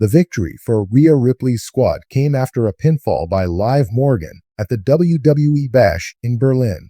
The victory for Rhea Ripley's squad came after a pinfall by Liv Morgan at the WWE Bash in Berlin.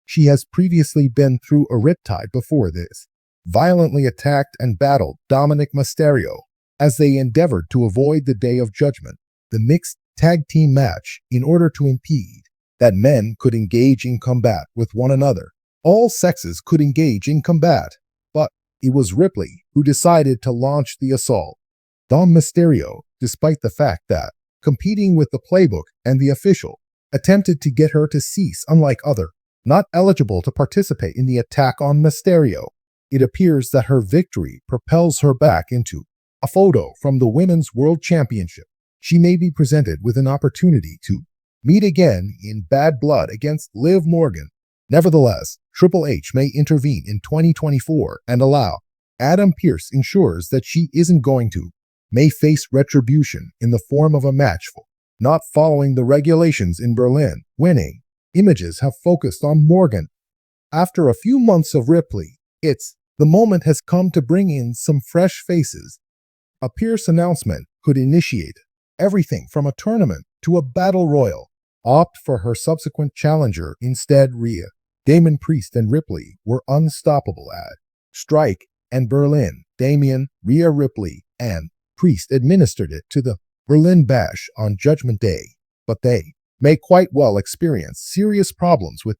She has previously been through a riptide before this, violently attacked and battled Dominic Mysterio as they endeavored to avoid the Day of Judgment, the mixed tag team match, in order to impede that men could engage in combat with one another. All sexes could engage in combat, but it was Ripley who decided to launch the assault. Dom Mysterio, despite the fact that, competing with the playbook and the official, attempted to get her to cease, unlike other, not eligible to participate in the attack on Mysterio. It appears that her victory propels her back into a photo from the Women's World Championship. She may be presented with an opportunity to meet again in bad blood against Liv Morgan. Nevertheless, Triple H may intervene in 2024 and allow. Adam Pearce ensures that she isn't going to, may face retribution in the form of a match for not following the regulations in Berlin. Winning images have focused on Morgan. After a few months of Ripley, the moment has come to bring in some fresh faces. A Pearce announcement could initiate everything from a tournament to a battle royal. Opt for her subsequent challenger instead. Rhea, Damian, Priest, and Ripley were unstoppable at Strike and Berlin. Damian, Rhea Ripley, and Priest administered it to the Berlin Bash on Judgment Day, but they may quite well experience serious problems with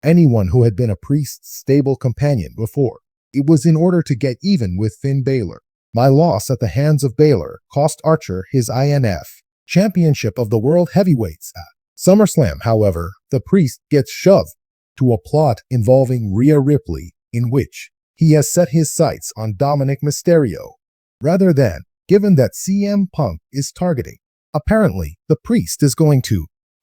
anyone who had been a Priest's stable companion before. It was in order to get even with Finn Balor. My loss at the hands of Balor cost Archer his INF Championship of the World Heavyweights at SummerSlam. However, the Priest gets shoved to a plot involving Rhea Ripley, in which he has set his sights on Dominic Mysterio, rather than, given that CM Punk is targeting. Apparently, the Priest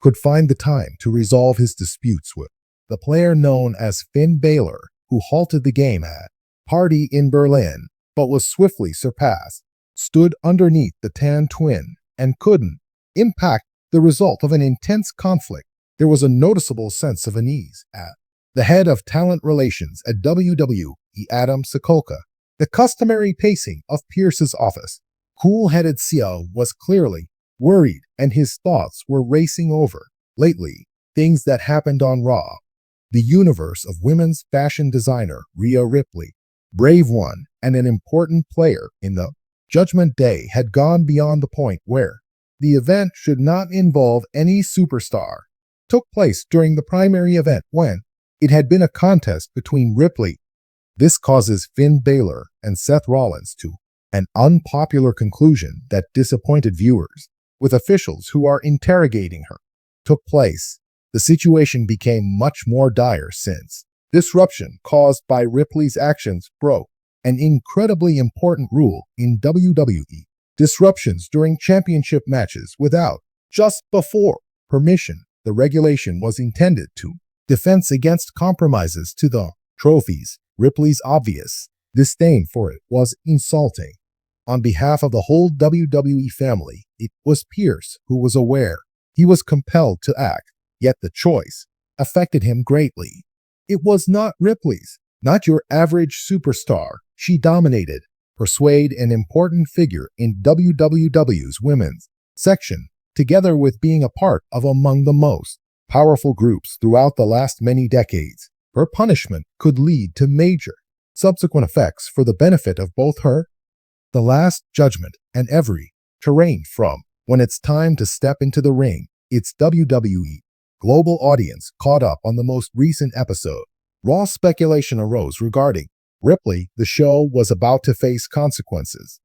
could find the time to resolve his disputes with the player known as Finn Balor, who halted the game at Party in Berlin, but was swiftly surpassed, stood underneath the Tan Twin, and couldn't impact the result of an intense conflict. There was a noticeable sense of unease at the head of talent relations at WWE, Adam Sokolka. The customary pacing of Pearce's office. Cool-headed Sia was clearly worried, and his thoughts were racing over, lately, things that happened on Raw. The universe of women's fashion designer Rhea Ripley, brave one and an important player in the Judgment Day, had gone beyond the point where the event should not involve any superstar. Took place during the primary event when it had been a contest between Ripley. This causes Finn Balor and Seth Rollins to an unpopular conclusion that disappointed viewers, with officials who are interrogating her. Took place. The situation became much more dire since disruption caused by Ripley's actions broke an incredibly important rule in WWE. Disruptions during championship matches without, just before, permission. The regulation was intended to defense against compromises to the trophies. Ripley's obvious disdain for it was insulting. On behalf of the whole WWE family, it was Pearce who was aware. He was compelled to act, yet the choice affected him greatly. It was not Ripley's, not your average superstar. She dominated, persuade an important figure in WWW's women's section, together with being a part of among the most powerful groups throughout the last many decades. Her punishment could lead to major subsequent effects for the benefit of both her, the Last Judgment, and every terrain from when it's time to step into the ring. It's WWE. Global audience caught up on the most recent episode. Raw speculation arose regarding Ripley. The show was about to face consequences.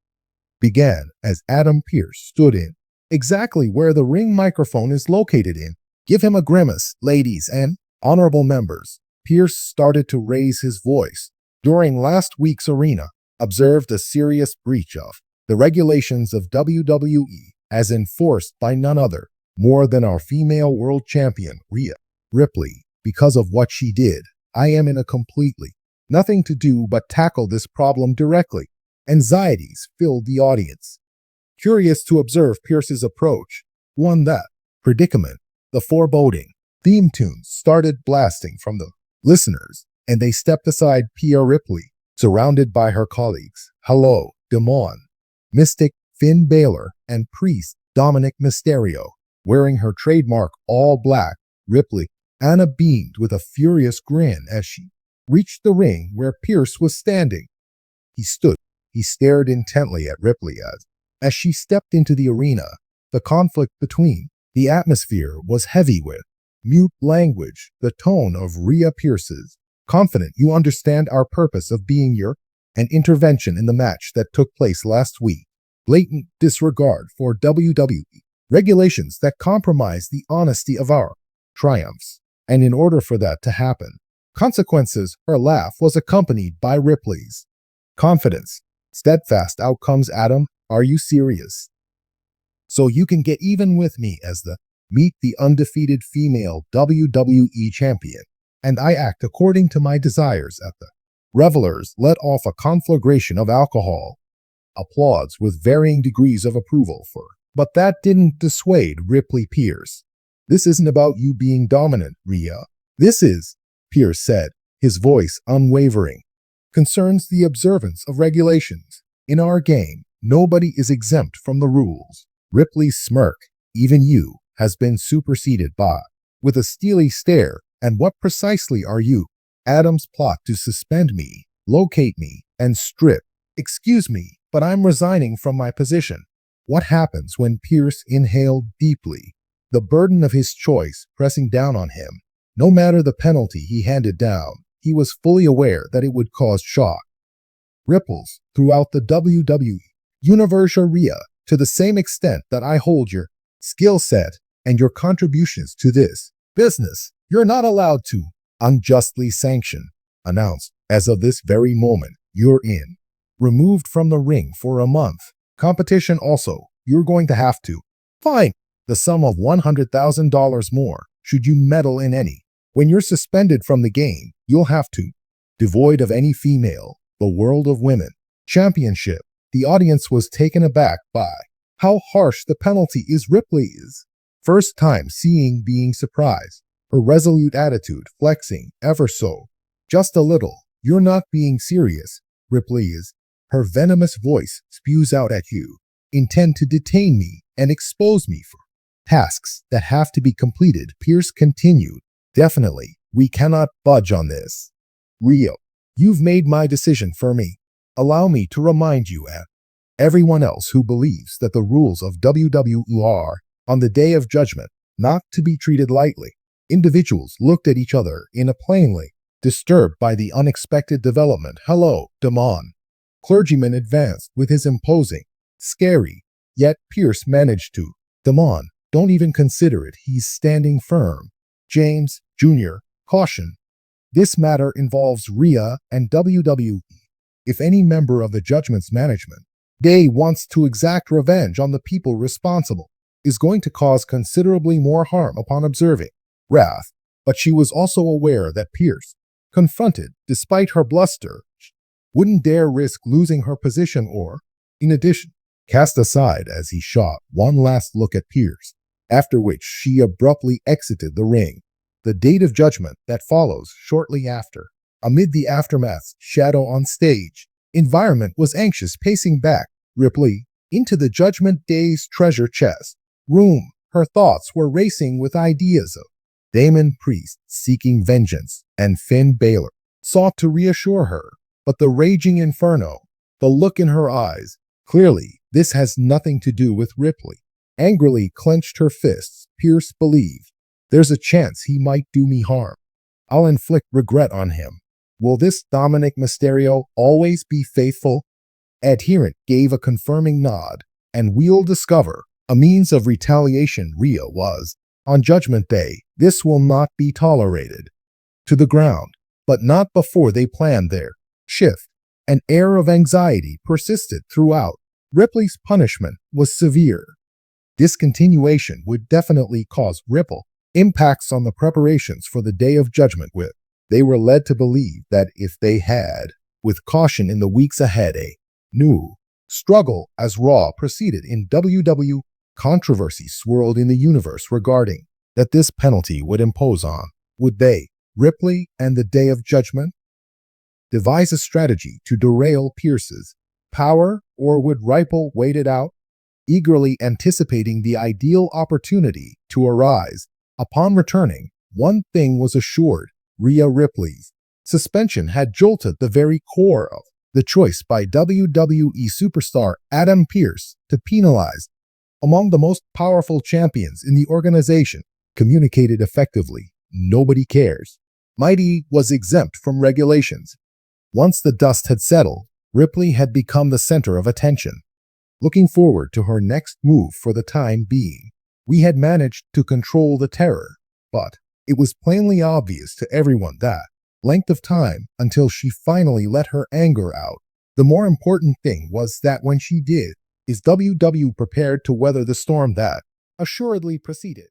Began as Adam Pearce stood in exactly where the ring microphone is located in. Give him a grimace, ladies and honorable members. Pearce started to raise his voice. During last week's arena, observed a serious breach of the regulations of WWE as enforced by none other more than our female world champion, Rhea Ripley. Because of what she did, I am in a completely nothing to do but tackle this problem directly. Anxieties filled the audience, curious to observe Pearce's approach. Won that predicament. The foreboding theme tunes started blasting from the listeners, and they stepped aside. Rhea Ripley, surrounded by her colleagues. Hello, Demon. Mystic Finn Balor and priest Dominic Mysterio. Wearing her trademark all black, Ripley, Anna beamed with a furious grin as she reached the ring where Pearce was standing. He stood. He stared intently at Ripley as she stepped into the arena. The conflict between the atmosphere was heavy with mute language, the tone of Rhea Pearce's. Confident you understand our purpose of being here, an intervention in the match that took place last week. Blatant disregard for WWE regulations that compromise the honesty of our triumphs. And in order for that to happen, consequences. Her laugh was accompanied by Ripley's confidence. Steadfast outcomes, Adam. Are you serious? So you can get even with me as the meet the undefeated female WWE champion, and I act according to my desires at the revelers let off a conflagration of alcohol. Applauds with varying degrees of approval for, but that didn't dissuade Ripley Pearce. This isn't about you being dominant, Rhea. This is, Pearce said, his voice unwavering, concerns the observance of regulations. In our game, nobody is exempt from the rules. Ripley's smirk, even you, has been superseded by, with a steely stare, and what precisely are you? Adam's plot to suspend me, locate me, and strip. Excuse me, but I'm resigning from my position. What happens when Pearce inhaled deeply, the burden of his choice pressing down on him? No matter the penalty he handed down, he was fully aware that it would cause shock. Ripples throughout the WWE universe, Rhea, to the same extent that I hold your skill set and your contributions to this business, you're not allowed to unjustly sanction. Announced, as of this very moment, you're in. Removed from the ring for a month. Competition also, you're going to have to fine the sum of $100,000 more should you meddle in any. When you're suspended from the game, you'll have to devoid of any female, the World of Women Championship. The audience was taken aback by how harsh the penalty is. Ripley's first time seeing being surprised, her resolute attitude flexing ever so just a little. You're not being serious, Ripley is. Her venomous voice spews out at you. Intend to detain me and expose me for tasks that have to be completed. Pearce continued. Definitely, we cannot budge on this. Rhea, you've made my decision for me. Allow me to remind you and everyone else who believes that the rules of WWE are, on the Day of Judgment, not to be treated lightly. Individuals looked at each other in a plainly disturbed by the unexpected development. Hello, Damon. Clergyman advanced with his imposing, scary, yet Pearce managed to. Damon, don't even consider it. He's standing firm. James, Jr., caution. This matter involves Rhea and WWE. If any member of the Judgment's management Day wants to exact revenge on the people responsible, is going to cause considerably more harm upon observing wrath. But she was also aware that Pearce, confronted despite her bluster, wouldn't dare risk losing her position or, in addition, cast aside as he shot one last look at Pearce, after which she abruptly exited the ring. The date of judgment that follows shortly after. Amid the aftermath's shadow on stage, environment was anxious, pacing back, Ripley, into the Judgment Day's treasure chest room. Her thoughts were racing with ideas of Damon Priest seeking vengeance, and Finn Balor sought to reassure her. But the raging inferno, the look in her eyes, clearly this has nothing to do with Ripley. Angrily clenched her fists, Pearce believed, there's a chance he might do me harm. I'll inflict regret on him. Will this Dominic Mysterio always be faithful? Adherent gave a confirming nod, and we'll discover a means of retaliation. Rhea was. On Judgment Day, this will not be tolerated. To the ground, but not before they planned their shift. An air of anxiety persisted throughout. Ripley's punishment was severe. Discontinuation would definitely cause ripple impacts on the preparations for the Day of Judgment. They were led to believe that if they had, with caution in the weeks ahead, a new struggle as Raw proceeded in WWE, controversy swirled in the universe regarding that this penalty would impose on. Would they, Ripley and the Day of Judgment, devise a strategy to derail Pearce's power, or would Ripley wait it out? eagerly anticipating the ideal opportunity to arise. Upon returning, one thing was assured: Rhea Ripley's suspension had jolted the very core of the choice by WWE superstar Adam Pearce to penalize among the most powerful champions in the organization. Communicated effectively, nobody cares. Mighty was exempt from regulations. Once the dust had settled, Ripley had become the center of attention. Looking forward to her next move for the time being, we had managed to control the terror, but it was plainly obvious to everyone that length of time until she finally let her anger out. The more important thing was that when she did, is WWE prepared to weather the storm that assuredly preceded.